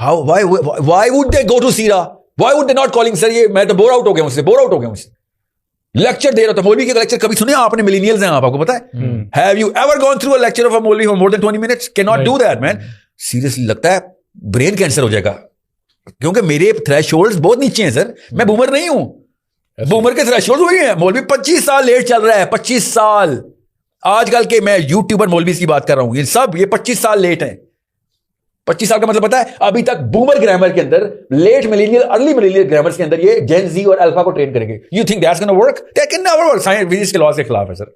How why would they go to सीरा, why would they not calling sir ये मैं तो बोर आउट हो गया मुझसे लेक्चर दे रहा था। मौलवी के लेक्चर कभी सुने आपने? मिलेनियल्स हैं आप, आपको पता है? Have you ever gone through a lecture of a maulvi for more than 20 minutes? Can not do that man. Seriously लगता है ब्रेन कैंसर हो जाएगा, क्योंकि मेरे थ्रेशोल्ड्स बहुत नीचे हैं सर। मैं बूमर नहीं हूं, बूमर के थ्रेशोल्ड्स वही हैं। मौलवी 25 साल लेट चल रहा है, 25 साल। आजकल के मैं यूट्यूबर मौलवी की बात कर रहा हूं, ये सब ये 25 साल लेट हैं। 25 साल का मतलब पता है? अभी तक बूमर ग्रामर के अंदर, late millennial, early millennial grammars के अंदर ये जेन जी और अल्फा को ट्रेन करेंगे। You think that's gonna work? That can never work. Science physics के लॉ के खिलाफ है सर।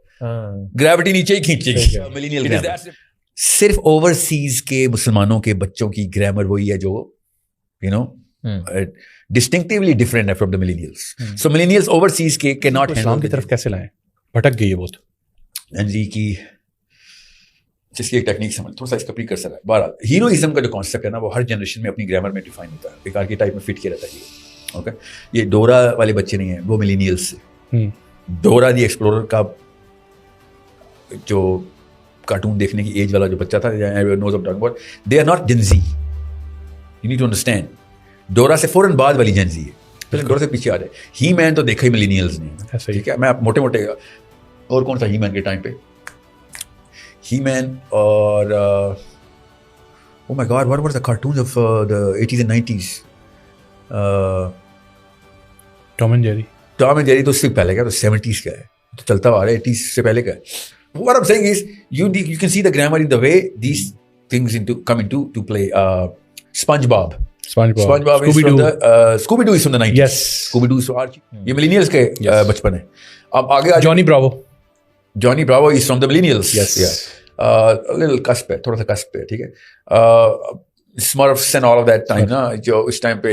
ग्रेविटी नीचे ही खींचेगी मिलेनियल ग्रामर। सिर्फ ओवरसीज के मुसलमानों के बच्चों की ग्रामर वही है जो यू नो डिस्टिंक्टिवली डिफरेंट है from the millennials. So millennials overseas के कैन नॉट इस्लाम की तरफ कैसे लाएं? भटक गई है बहुत। जेन जी की जिसकी एक टेक्निक समझ थोड़ा सा इसका प्री कर सकता है। बहरहाल हीरोइज्म का जो कॉन्सेप्ट है ना, वो हर जनरेशन में अपनी ग्रामर में डिफाइन होता है, एक आर्केटाइप में फिट किया रहता है हीरो। ओके, ये डोरा वाले बच्चे नहीं है, वो मिलेनियल्स से। डोरा दी एक्सप्लोरर का जो कार्टून देखने की एज वाला जो बच्चा था, they are not Gen Z. You need to understand, Dora से फौरन बाद वाली जेन जी है, फिर डोरा से पीछे आ जाए। ही मैन तो देखा ही मिलेनियल्स ने, ठीक है? मैं मोटे मोटे और कौन सा ही मैन के टाइम पे ही मैन और oh my god, what were the cartoons of the 80s and 90s? Tom and Jerry. Tom and Jerry तो उससे पहले का, तो 70s का है, तो चलता आ रहा है 80s से पहले का है। What I'm saying is you can see the grammar in the way these things come into play. SpongeBob is from the Scooby-Doo is from the 90s. Yes. Scooby-Doo is Archie. ये millennials के बचपन है। अब आगे Johnny Bravo is from the millennials. Yes. Yeah. A little cusp है, थोड़ा सा cusp है, ठीक है? Smurfs and all of that time ना, जो उस टाइम पे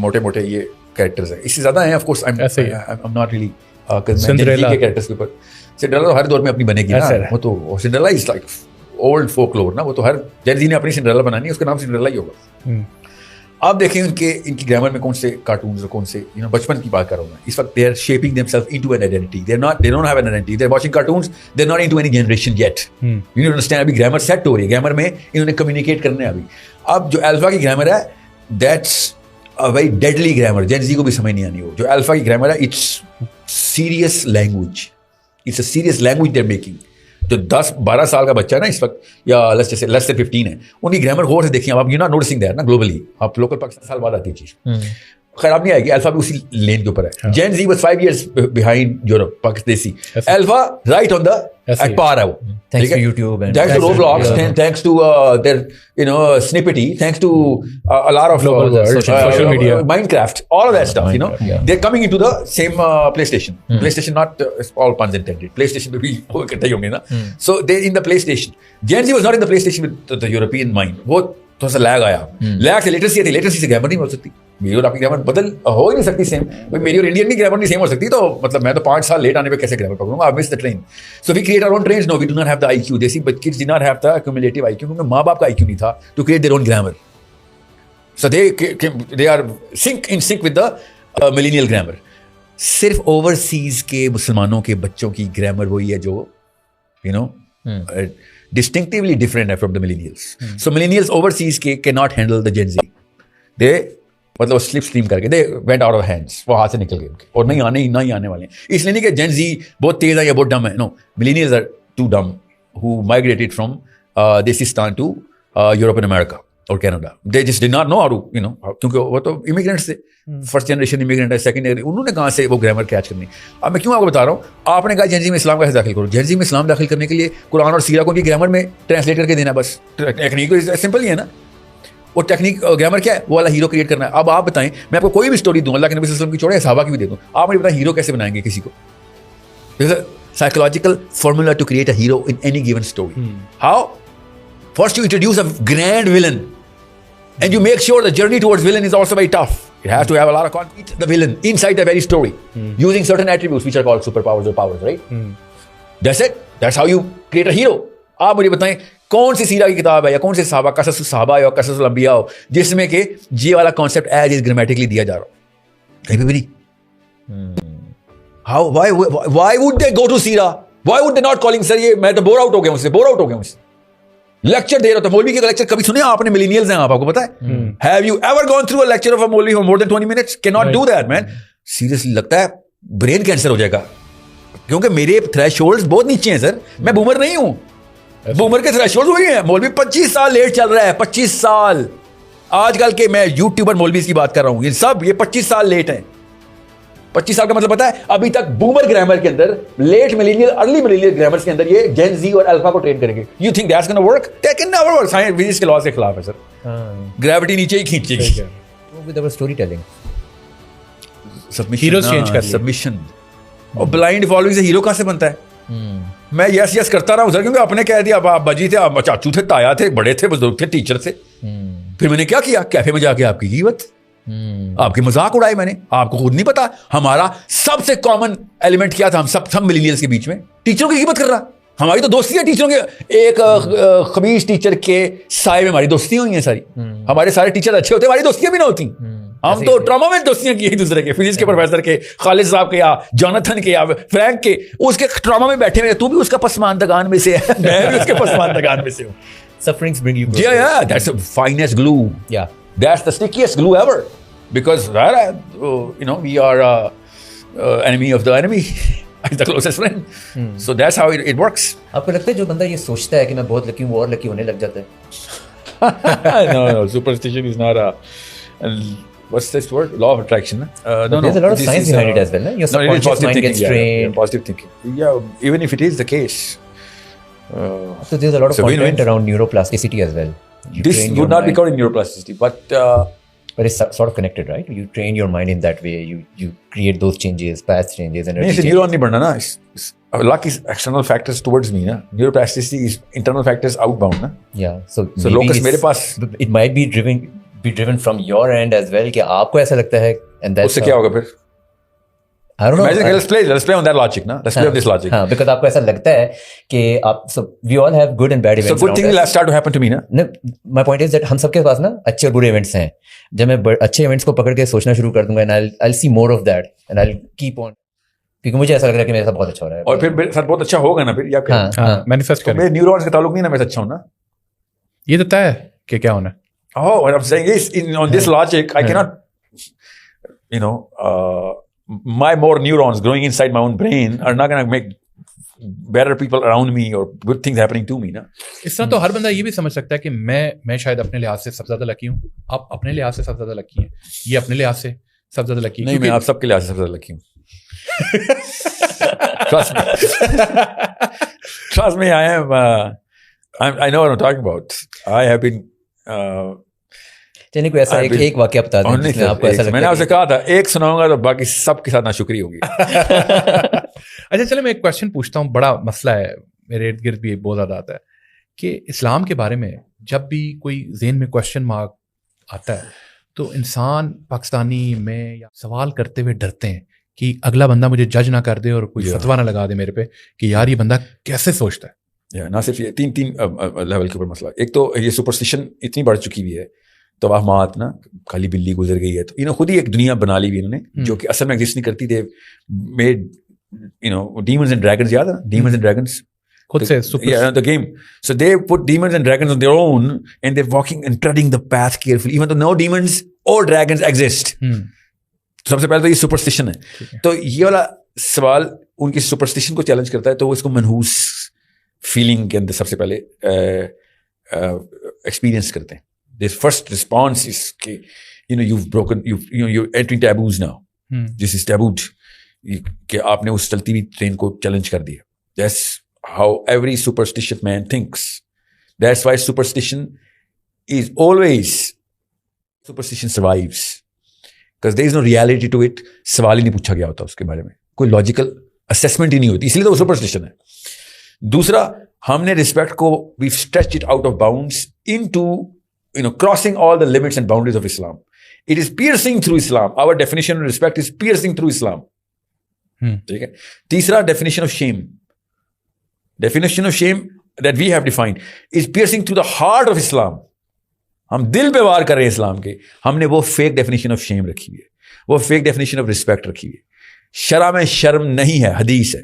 मोटे मोटे ये कैरेक्टर्स हैं। इससे ज्यादा हैं, of course I'm not really Cinderella के कैरेक्टर्स के ऊपर। सिंड्रेला तो हर दौर में अपनी बनेगी ना, वो तो Cinderella is like old folklore ना, वो तो हर जेन जी ने अपनी सिंड्रेला बनानी है, उसका नाम सिंड्रेला ही होगा। आप देखें इनकी ग्रामर में कौन से कार्टून्स और कौन से बचपन की बात कर रहा हूँ मैं इस वक्त। They are shaping themselves into an identity. They don't have an identity. They are watching cartoons, they are not into any generation yet. You need to understand, अभी ग्रामर सेट हो रही है, ग्रामर में इन्होंने कम्युनिकेट करना है अभी। अब जो अल्फा की ग्रामर है, that's a very deadly grammar, Gen Z को भी समझ नहीं आनी। वो जो अल्फा की ग्रामर है, it's serious language, it's a serious language they are making. जो 10-12 साल का बच्चा है ना इस वक्त, या लेस से 15 है, उनकी ग्रामर गौर से देखिए आप। यू नॉट नोटिसिंग दैट ना ग्लोबली, आप लोकल पाकिस्तान साल बाद आती है चीज। खराब नहीं आएगी, अल्फा भी उसी लेन के ऊपर है। Gen Z was 5 years behind Europe Pakistani. Alpha right on the at par है वो। Thanks to YouTube and thanks to Roblox, thanks to their Snippety, thanks to a lot of social media, Minecraft, all of that stuff. They're coming into the same PlayStation. PlayStation, not all puns intended. PlayStation में भी वो इकट्ठे होंगे ना. So they're in the PlayStation. Gen Z was not in the PlayStation with the European mind. वो थोड़ा सा lag आया। लैग से लिटरेसी आती, लिटरेसी से ग्रामर नहीं हो सकती। मेरी और आपकी ग्रामर बदल हो ही नहीं सकती सेम। मेरी और इंडियन की ग्रामर नहीं सेम हो सकती, तो मतलब मैं तो 5 साल लेट आने पे कैसे ग्रामर पकड़ूंगा? I miss the train. So we create our own trains. No, we do not have the IQ। Desi kids do not have the accumulative IQ, क्योंकि माँ बाप का IQ नहीं था to create their own grammar. So they are in sync with the millennial grammar. सिर्फ overseas के मुसलमानों के बच्चों की ग्रामर वही है जो distinctively different है from the millennials. So millennials overseas के cannot handle the Gen Z. They मतलब slip stream करके they went out of hands. वो हाथ से निकल गए उनके, और नहीं आने वाले हैं। इसलिए नहीं कि Gen Z बहुत तेज है या बहुत dumb है. No, millennials are too dumb who migrated from Desistan to Europe and America और Canada. They just did not know how to, क्योंकि वो तो immigrants थे, फर्स्ट जनरेशन इमिग्रेंट है, सेकंड, उन्होंने कहाँ से वो ग्रामर कैच करनी। अब मैं क्यों आपको बता रहा हूँ, आपने कहा जेन जी में इस्लाम कैसे दाखिल करो। जेन जी में इस्लाम दाखिल करने के लिए कुरान और सीरा को उनकी ग्रामर में ट्रांसलेट करके देना, बस टेक्निक तो सिंपल ही है ना। वो टेक्निक ग्रामर क्या है, वो वाला हीरो क्रिएट करना है। अब आप बताएं, मैं आपको कोई भी स्टोरी दूँ, अल्लाह के नबी सल्लल्लाहु अलैहि वसल्लम की छोड़े, सहाबा की भी दे दूँ, आप मुझे बताएं हीरो कैसे बनाएंगे किसी को? Psychological formula to create a hero in any given story. How? First you introduce a grand villain and you make sure the journey towards villain is also very tough. It has to have a lot of conflict, the villain inside the very story, using certain attributes which are called superpowers or powers, right? That's it. That's how you create a hero. आप मुझे बताएं कौन सी सीरा की किताब है या कौन से सहाबा, कसस सहाबा या कसस अंबिया हो, जिसमें के ये वाला कॉन्सेप्ट एज इज ग्रामेटिकली दिया जा रहा हो? कहीं पे भी नहीं। How? Why would they go to Sira? Why would they not calling sir ये मैं तो बोर आउट हो गया मुझसे लेक्चर दे रहा था मौलवी के लेक्चर कभी सुने आपने? मिलीनियल्स हैं आप, आपको पता है? Have you ever gone through a lecture of a maulvi for more than 20 minutes? Can not do that man. Seriously लगता है ब्रेन कैंसर हो जाएगा, क्योंकि मेरे थ्रेशोल्ड्स बहुत नीचे हैं सर। मैं बूमर नहीं हूं, बूमर के थ्रेशोल्ड वही हैं। मौलवी 25 साल लेट चल रहा है, 25 साल। आजकल के मैं यूट्यूबर मौलवी की बात कर रहा हूं, ये 25 साल लेट हैं। 25 साल का मतलब पता है? अभी तक बूमर ग्रामर के अंदर, late millennial, early millennial grammars के अंदर ये जेन जी और अल्फा को ट्रेन करेंगे। You think that's gonna work? That can never work. Science physics के लॉज के खिलाफ है सर। ग्रेविटी नीचे ही खींचेगी। With our story telling submission, Heroes change कर लिए। सबमिशन और ब्लाइंड फॉलोइंग से हीरो कहां से बनता है? मैं यस यस करता रहा हूं सर, क्योंकि आपने कह दिया, आप बजी थे, आप चाचू थे, ताया थे, बड़े थे, बुजुर्ग थे, टीचर थे। फिर मैंने क्या किया? कैफे में जाके आपकी कीमत, आपकी मजाक उड़ाए मैंने। आपको खुद नहीं पता हमारा सबसे कॉमन एलिमेंट क्या था? हम सब मिलीनियल्स के बीच में टीचरों की कीमत कर रहा। हमारी तो दोस्ती है टीचरों के। एक खबीज टीचर के साए में हमारी दोस्ती हुई है सारी। हमारे सारे टीचर अच्छे होते, हमारी दोस्तियां भी ना होती। हम तो ट्रॉमा में दोस्तियां की एक दूसरे के, फिजिक्स के प्रोफेसर के, खालिद साहब के, या जॉनथन के, या फ्रैंक के। उसके ट्रॉमा में बैठे हुए, तू भी उसका पसमानदगान में से है, मैं भी उसके पसमानदगान में से हूँ। sufferings bring you Yeah, yeah, that's the finest glue. yeah That's the stickiest glue ever. Because, we are enemy of the enemy. The closest friend. So that's how it works. आपको लगता है जो बंदा ये सोचता है कि मैं बहुत लकी हूँ, वो और लकी होने लग जाता है? No, superstition is not what's this word? Law of attraction. No, there's a lot of science behind it as well. Your No, it is subconscious positive mind thinking. gets trained. Positive thinking. Yeah, even if it is the case. So there's a lot of So content win-win. around neuroplasticity as well. You This train your would not be mind, called neuroplasticity, but but it's sort of connected, right? You train your mind in that way. You create those changes, path changes, energy नहीं, changes. Neuron नहीं बढ़ना ना। Luck is external factors towards me ना। Neuroplasticity is internal factors outbound ना। Yeah. So So maybe locus it's- मेरे पास। it might be driven from your end as well. कि आपको ऐसा लगता है, and that's उससे क्या होगा फिर? I don't know. Imagine, let's play on that logic ना। Let's play on this logic. हाँ, because आपको ऐसा लगता है कि आप so we all have good and bad So events. good around thing us. will start to happen to me ना। No, my point is that हम सबके पास ना अच्छे और बुरे इवेंट्स हैं। जब मैं अच्छे इवेंट्स को पकड़ के सोचना शुरू कर दूंगा, and I'll see more of that and I'll keep on, क्योंकि मुझे ऐसा लग रहा है कि मेरे साथ बहुत अच्छा हो रहा है। और फिर मेरे साथ बहुत अच्छा होगा ना फिर, या क्या? हाँ, मैनिफेस्ट करें। मेरे न्यूरॉन्स का ताल्लुक नहीं ना, मैं अच्छा हूं ना। ये तो तय है कि क्या होना है। Oh, what I'm saying is, on this logic, I cannot, my more neurons growing inside my own brain are not going to make better people around me or good things happening to me ना। इस तरह तो हर बंदा ये भी समझ सकता है कि मैं शायद अपने लिहाज से सबसे ज्यादा लकी हूँ, आप अपने लिहाज से सबसे ज्यादा लकी हैं, ये अपने लिहाज से सबसे ज्यादा लकी है। नहीं, मैं आप सबके लिहाज से सबसे ज्यादा लकी हूँ। Trust me. Trust me, I know what I'm talking about. I have been चलिए कोई ऐसा एक वाक्य बता दें जिसमें आपको ऐसा लगता है। मैंने आपसे कहा था एक सुनाऊंगा तो बाकी सबके साथ नाशुक्री होगी। अच्छा चलो मैं एक क्वेश्चन पूछता हूँ, बड़ा मसला है मेरे इर्द गिर्द भी बहुत ज्यादा आता है कि इस्लाम के बारे में जब भी कोई ज़हन में क्वेश्चन मार्क आता है तो इंसान पाकिस्तानी में या सवाल करते हुए डरते हैं कि अगला बंदा मुझे जज ना कर दे और कोई फतवा ना लगा दे मेरे पे कि यार ये बंदा कैसे सोचता है। ना सिर्फ ये तीन लेवल के ऊपर मसला। एक तो ये सुपरस्टिशन इतनी बढ़ चुकी हुई है, तवाहमात ना, काली बिल्ली गुजर गई है, तो इन्होंने खुद ही एक दुनिया बना ली हुई इन्होंने जो कि असल में एग्जिस्ट नहीं करती थी। मेड demons and dragons, याद है? Demons and dragons खुद से the game. So they put demons and dragons on their own and they're walking and treading the path carefully even though no demons or dragons exist. तो सबसे पहले तो ये superstition है। तो ये वाला सवाल उनकी सुपरस्टिशन को चैलेंज करता है, तो वो इसको मनहूस फीलिंग के अंदर सबसे पहले एक्सपीरियंस करते हैं। This first response is you're entering taboos now. This is tabooed. कि आपने उस चलती हुई ट्रेन को चैलेंज कर दिया। That's how every superstitious man thinks. That's why superstition survives. Because there is no reality to it. सवाल ही नहीं पूछा गया होता उसके बारे में, कोई लॉजिकल असेसमेंट ही नहीं होती, इसलिए तो वो सुपरस्टिशन है। दूसरा, हमने रिस्पेक्ट को we've stretched it out of bounds into crossing all the limits and boundaries of Islam. It is piercing through Islam. Our definition of respect is piercing through Islam. ठीक है। तीसरा, definition of shame. Definition of shame that we have defined is piercing through the heart of Islam. हम दिल पे वार कर रहे हैं इस्लाम के। हमने वो फेक डेफिनेशन ऑफ शेम रखी हुई है, वो फेक डेफिनेशन ऑफ रिस्पेक्ट रखी हुई है। शरा में शर्म नहीं है, हदीस है।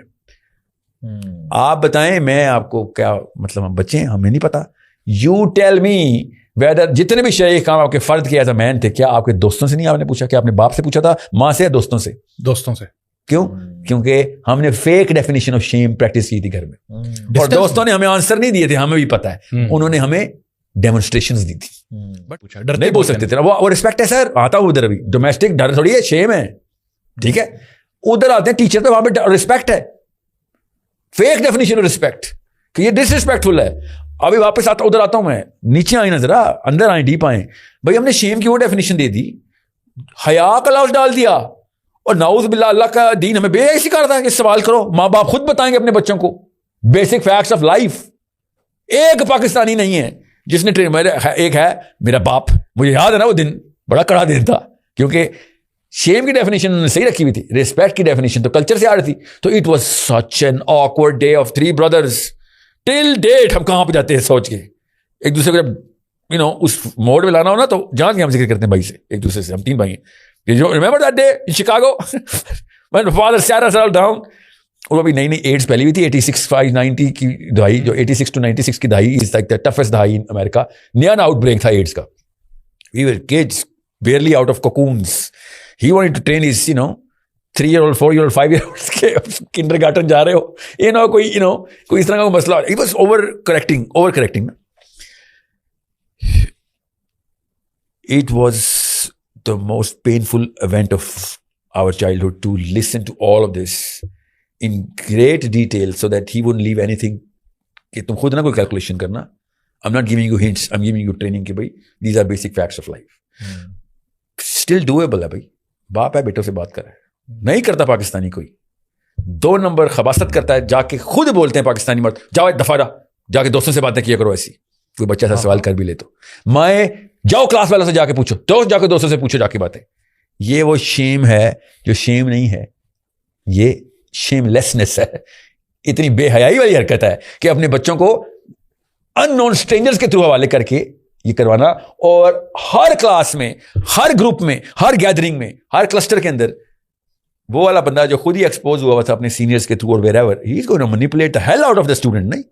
आप बताएं, मैं आपको क्या मतलब, हम बच्चे हैं, हमें नहीं पता यू टेल मी वेदर जितने भी शरीक काम आपके फर्द के एज अ मैन थे, क्या आपके दोस्तों से नहीं आपने पूछा? क्या आपने बाप से पूछा था, माँ से या दोस्तों से? दोस्तों से। क्यों? क्योंकि हमने fake definition of shame practice की थी घर में, और दोस्तों ने हमें आंसर नहीं दिए थे, हमें भी पता है, उन्होंने हमें डेमोन्स्ट्रेशंस दी थी। पूछा नहीं बोल सकते थे ना, वो रिस्पेक्ट है सर। आता हूं उधर, अभी डोमेस्टिक डर थोड़ी है, शेम है, ठीक है। उधर आते हैं टीचर पे, वहां पे रिस्पेक्ट है, फेक डेफिनेशन ऑफ रिस्पेक्ट कि ये डिसरिस्पेक्टफुल है। अभी वापस आता उधर आता हूं मैं, नीचे आए ना जरा, अंदर आए, डीप आए भाई। हमने शेम की वो डेफिनेशन दे दी, हया का लफ्ज डाल दिया, और नाउज बिल्ला अल्लाह का दीन हमें बेहया सिखाता है कि सवाल करो। माँ बाप खुद बताएंगे अपने बच्चों को बेसिक फैक्ट्स ऑफ लाइफ। एक पाकिस्तानी नहीं है जिसने ट्रेन, एक है मेरा बाप, मुझे याद है ना वो दिन, बड़ा कड़ा दिन था, क्योंकि शेम की डेफिनेशन सही रखी हुई थी, रिस्पेक्ट की डेफिनेशन तो कल्चर से आ रही थी। तो it was such an awkward day of 3 brothers till date. हम कहां पे जाते हैं सोच के, एक दूसरे को जब उस मोड में लाना हो ना, तो जान के हम जिक्र करते हैं भाई से, एक दूसरे से। हम 3 भाई हैं। Remember that day in Chicago when father sat us all down. और अभी नई एड्स फैली हुई थी, 86-90 की दहाई, जो 86 to 96 की दहाई इज लाइक द टफेस्ट दहाई इन अमेरिका। नया आउटब्रेक था एड्स का। We were kids barely out of cocoons. He wanted to train his 3-year-old, 4-year-old, 5-year-olds के kindergarten जा रहे हो, कोई इस तरह का मसला। He was overcorrecting ना। It was the most painful event of our childhood to listen to all of this in great detail so that he wouldn't leave anything कि तुम खुद ना कोई कैलकुलेशन करना। I'm not giving you hints, I'm giving you training कि भाई these are basic facts of life. Still doable है भाई। बाप है, बेटों से बात कर रहा है, नहीं करता पाकिस्तानी कोई। 2 नंबर खबासत करता है, जाके खुद बोलते हैं पाकिस्तानी मर्द, जाओ दफारा, जाके दोस्तों से बातें किया करो ऐसी। कोई बच्चा सा सवाल कर भी ले तो माए जाओ क्लास वालों से जाके पूछो, तो जाके दोस्तों से पूछो जाके बातें। ये वो शेम है जो शेम नहीं है, ये शेमलेसनेस है। इतनी बेहयाई वाली हरकत है कि अपने बच्चों को अननोन स्ट्रेंजर्स के थ्रू हवाले करके ये करवाना। और हर क्लास में, हर ग्रुप में, हर गैदरिंग में, हर क्लस्टर के अंदर वो वाला बंदा जो खुद ही एक्सपोज हुआ था अपने सीनियर्स के थ्रू और wherever, he is going to manipulate the hell out of the student. नहीं,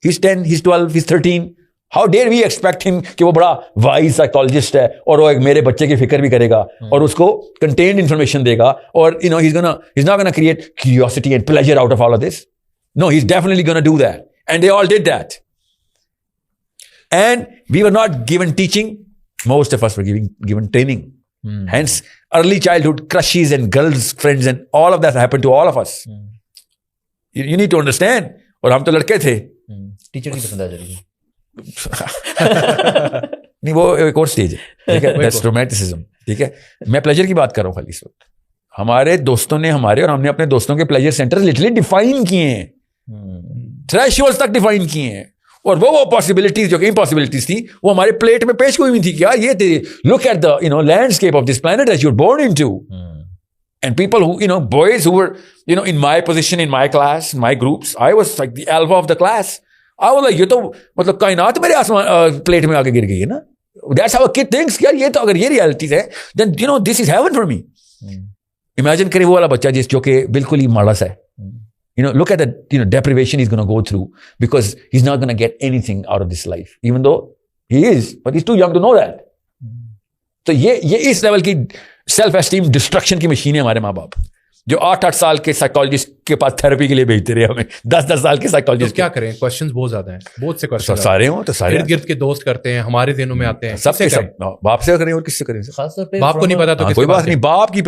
he is 10, he is 12, he is 13। How dare we expect him कि वो बड़ा वाइज साइकोलॉजिस्ट है और वो एक मेरे बच्चे की फिक्र भी करेगा और उसको कंटेन्ड इंफॉर्मेशन देगा, और he is not gonna create curiosity and pleasure out of all of this. No, he is definitely gonna do that, and they all did that. And we were not given teaching. Most of us were given training. Hence, early childhood crushes and girls friends and all of that happened to all of us. You need to understand. और हम तो लड़के थे। Teacher की पसंद आ जाएगी। नहीं, वो एक और स्टेज है, ठीक है, that's romanticism, ठीक है। मैं प्लेजर की बात कर रहा हूँ खाली इस वक्त। हमारे दोस्तों ने हमारे और हमने अपने दोस्तों के प्लेजर सेंटर लिटरली डिफाइन किए हैं, थ्रेशोल्ड्स तक डिफाइन किए हैं। और वो पॉसिबिलिटीज जो कि इम्पॉसिबिलिटीज थी वो हमारे प्लेट में पेश हुई थी। क्या ये थे, look at the landscape of this planet that you were born into, and people who boys who were in my position, in my class, my groups, I was like the alpha of the class. I was like, ये तो मतलब कायनात मेरे आसमान plate में आके गिर गई है ना। That's how a kid thinks. यार ये तो अगर ये रियलिटीज है, then this is heaven for me. Imagine करिए वो वाला बच्चा जो कि बिल्कुल ही माड़स है। Look at the deprivation he's going to go through because he's not going to get anything out of this life, even though he is, but he's too young to know that. तो ये इस level की self esteem destruction की machine है हमारे माँ बाप, जो 8-8 साल के साइकोलॉजिस्ट के पास थेरेपी के लिए भेजते रहे हमें, 10-10 साल के साइकोलॉजिस्ट। तो क्या करें, क्वेश्चंस बहुत ज्यादा हैं, बहुत से क्वेश्चन सारे हो तो सारे इर्द गिर्द के दोस्त करते हैं, हमारे दिनों में आते हैं, सबसे सब बाप से करें और किससे करें? खासतौर पे बाप को नहीं पता तो कोई बात नहीं, बाप की